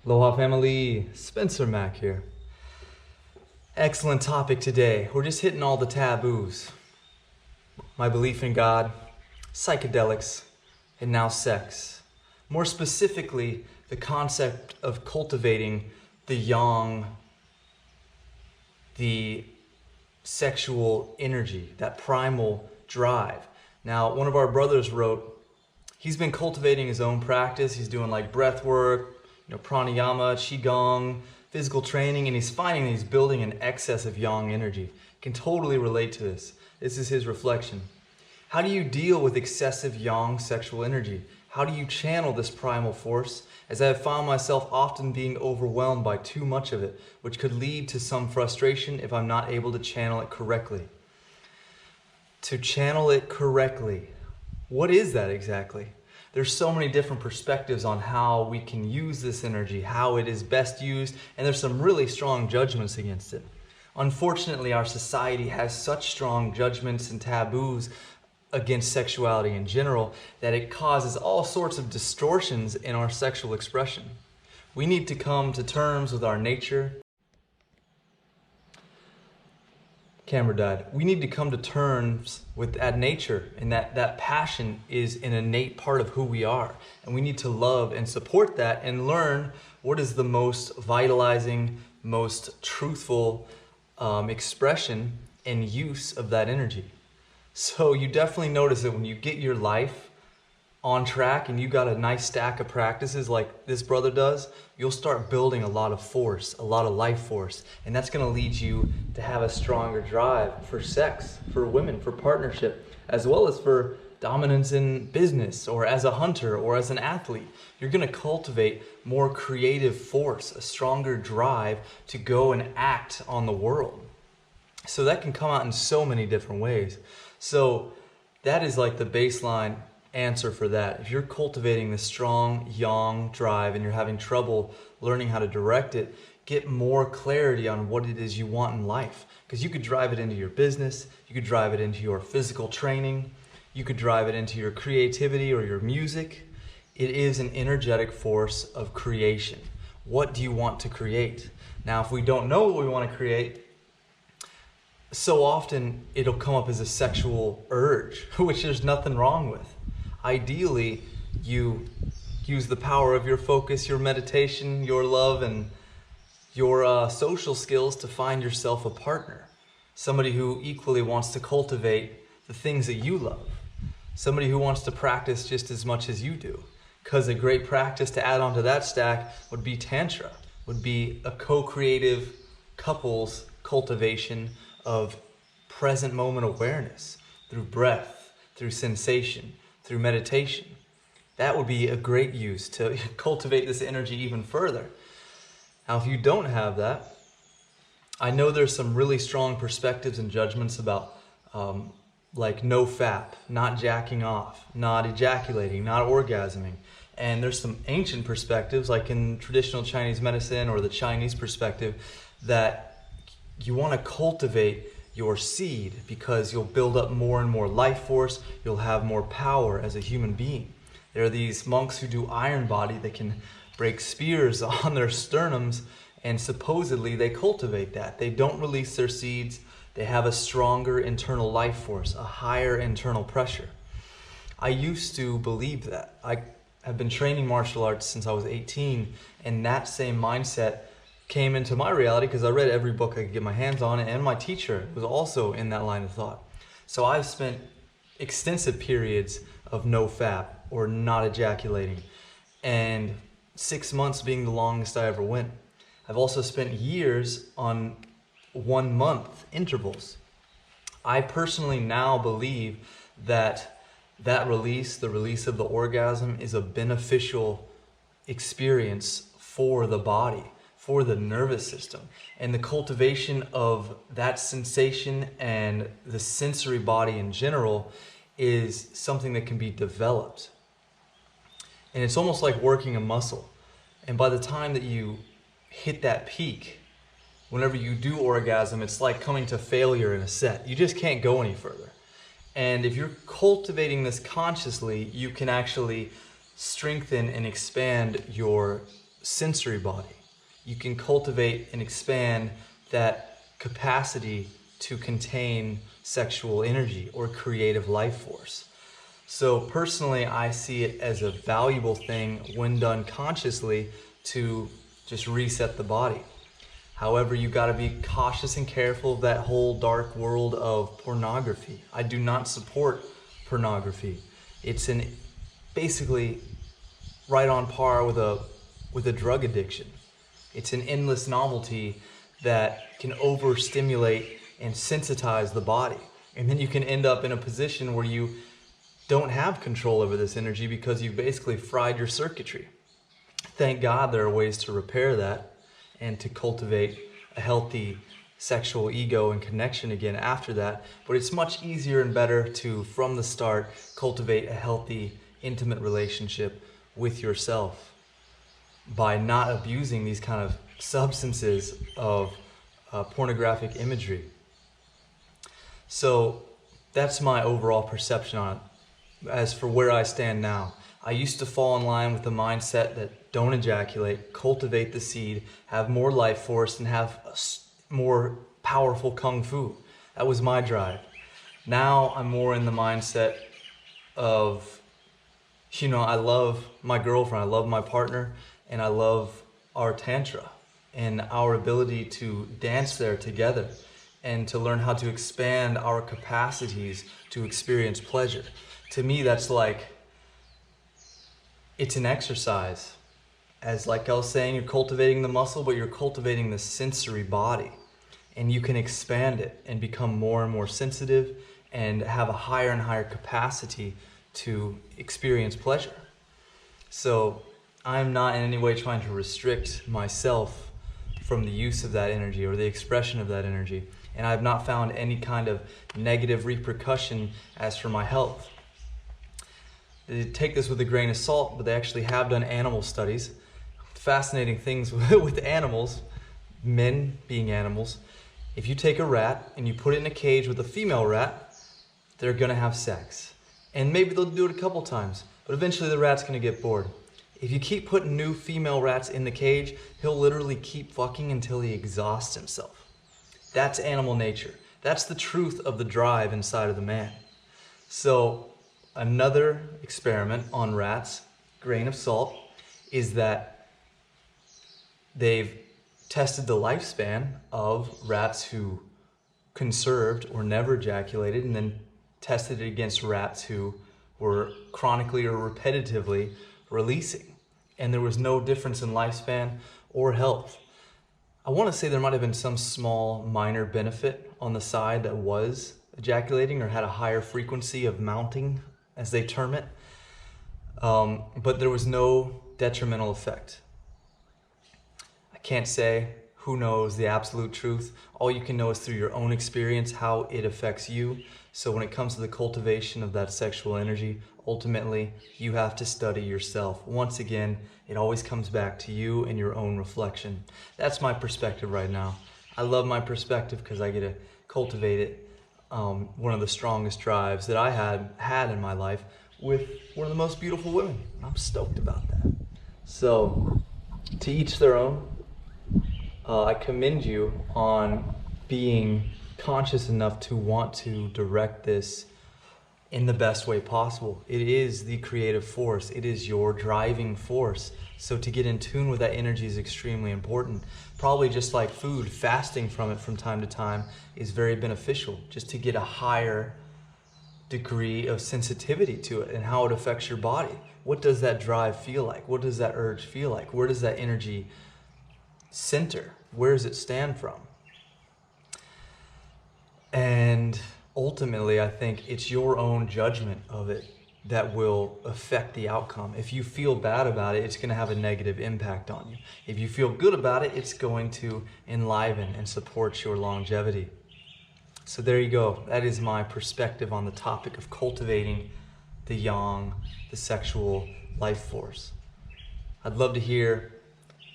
Aloha family, Spencer-Mack here. Excellent topic today. We're just hitting all the taboos. My belief in God, psychedelics, and now sex. More specifically, the concept of cultivating the yang, the sexual energy, that primal drive. Now, one of our brothers wrote, he's been cultivating his own practice. He's doing like breath work, pranayama, qigong, physical training, and he's finding he's building an excess of yang energy. Can totally relate to this. This is his reflection. How do you deal with excessive yang sexual energy? How do you channel this primal force? As I have found myself often being overwhelmed by too much of it, which could lead to some frustration if I'm not able to channel it correctly. To channel it correctly, what is that exactly? There's so many different perspectives on how we can use this energy, how it is best used, and there's some really strong judgments against it. Unfortunately, our society has such strong judgments and taboos against sexuality in general that it causes all sorts of distortions in our sexual expression. We need to come to terms with our nature. Camera died. We need to come to terms with that nature, and that passion is an innate part of who we are. And we need to love and support that and learn what is the most vitalizing, most truthful expression and use of that energy. So you definitely notice that when you get your life on track and you got a nice stack of practices like this brother does, you'll start building a lot of force, a lot of life force. And that's gonna lead you to have a stronger drive for sex, for women, for partnership, as well as for dominance in business or as a hunter or as an athlete. You're gonna cultivate more creative force, a stronger drive to go and act on the world. So that can come out in so many different ways. So that is like the baseline answer for that. If you're cultivating this strong yang drive and you're having trouble learning how to direct it, get more clarity on what it is you want in life. Because you could drive it into your business, you could drive it into your physical training, you could drive it into your creativity or your music. It is an energetic force of creation. What do you want to create? Now, if we don't know what we want to create, so often it'll come up as a sexual urge, which there's nothing wrong with. Ideally, you use the power of your focus, your meditation, your love, and your social skills to find yourself a partner. Somebody who equally wants to cultivate the things that you love. Somebody who wants to practice just as much as you do. Because a great practice to add onto that stack would be Tantra, would be a co-creative couples cultivation of present moment awareness through breath, through sensation, through meditation. That would be a great use to cultivate this energy even further. Now, if you don't have that, I know there's some really strong perspectives and judgments about like no fap, not jacking off, not ejaculating, not orgasming. And there's some ancient perspectives, like in traditional Chinese medicine or the Chinese perspective, that you want to cultivate your seed because you'll build up more and more life force, you'll have more power as a human being. There are these monks who do iron body that can break spears on their sternums, and supposedly they cultivate that. They don't release their seeds, they have a stronger internal life force, a higher internal pressure. I used to believe that. I have been training martial arts since I was 18, and that same mindset came into my reality because I read every book I could get my hands on, and my teacher was also in that line of thought. So I've spent extensive periods of no fap or not ejaculating, and 6 months being the longest I ever went. I've also spent years on 1 month intervals. I personally now believe that release, the release of the orgasm, is a beneficial experience for the body, for the nervous system, and the cultivation of that sensation and the sensory body in general is something that can be developed. And it's almost like working a muscle. And by the time that you hit that peak, whenever you do orgasm, it's like coming to failure in a set. You just can't go any further. And if you're cultivating this consciously, you can actually strengthen and expand your sensory body. You can cultivate and expand that capacity to contain sexual energy or creative life force. So personally, I see it as a valuable thing when done consciously to just reset the body. However, you got to be cautious and careful of that whole dark world of pornography. I do not support pornography. It's basically right on par with a drug addiction. It's an endless novelty that can overstimulate and sensitize the body. And then you can end up in a position where you don't have control over this energy because you've basically fried your circuitry. Thank God there are ways to repair that and to cultivate a healthy sexual ego and connection again after that. But it's much easier and better to, from the start, cultivate a healthy, intimate relationship with yourself by not abusing these kind of substances of pornographic imagery. So that's my overall perception on it. As for where I stand now, I used to fall in line with the mindset that don't ejaculate, cultivate the seed, have more life force, and have more powerful kung fu. That was my drive. Now I'm more in the mindset of, I love my girlfriend, I love my partner, and I love our Tantra and our ability to dance there together and to learn how to expand our capacities to experience pleasure. To me, that's like, it's an exercise. As like I was saying, you're cultivating the muscle, but you're cultivating the sensory body. And you can expand it and become more and more sensitive and have a higher and higher capacity to experience pleasure. So I'm not in any way trying to restrict myself from the use of that energy or the expression of that energy. And I've not found any kind of negative repercussion as for my health. They take this with a grain of salt, but they actually have done animal studies. Fascinating things with animals, men being animals. If you take a rat and you put it in a cage with a female rat, they're gonna have sex. And maybe they'll do it a couple times, but eventually the rat's gonna get bored. If you keep putting new female rats in the cage, he'll literally keep fucking until he exhausts himself. That's animal nature. That's the truth of the drive inside of the man. So another experiment on rats, grain of salt, is that they've tested the lifespan of rats who conserved or never ejaculated, and then tested it against rats who were chronically or repetitively releasing. And there was no difference in lifespan or health. I want to say there might have been some small minor benefit on the side that was ejaculating or had a higher frequency of mounting, as they term it. But there was no detrimental effect. I can't say, who knows the absolute truth. All you can know is through your own experience how it affects you. So when it comes to the cultivation of that sexual energy, ultimately you have to study yourself. Once again, it always comes back to you and your own reflection. That's my perspective right now. I love my perspective because I get to cultivate it. One of the strongest drives that I had in my life with one of the most beautiful women. I'm stoked about that. So, to each their own. I commend you on being conscious enough to want to direct this in the best way possible. It is the creative force. It is your driving force. So to get in tune with that energy is extremely important. Probably just like food, fasting from it from time to time is very beneficial, just to get a higher degree of sensitivity to it and how it affects your body. What does that drive feel like? What does that urge feel like? Where does that energy center? Where does it stand from? And ultimately, I think it's your own judgment of it that will affect the outcome. If you feel bad about it, it's going to have a negative impact on you. If you feel good about it, it's going to enliven and support your longevity. So there you go. That is my perspective on the topic of cultivating the yang, the sexual life force. I'd love to hear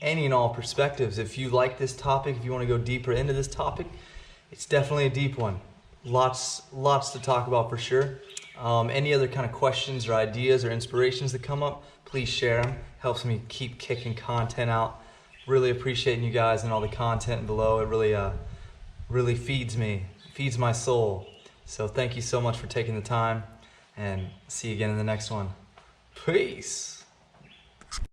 any and all perspectives. If you like this topic, if you want to go deeper into this topic, it's definitely a deep one. Lots to talk about for sure. Any other kind of questions or ideas or inspirations that come up, please share them. Helps me keep kicking content out. Really appreciating you guys and all the content below. It really feeds me, feeds my soul. So thank you so much for taking the time, and see you again in the next one. Peace.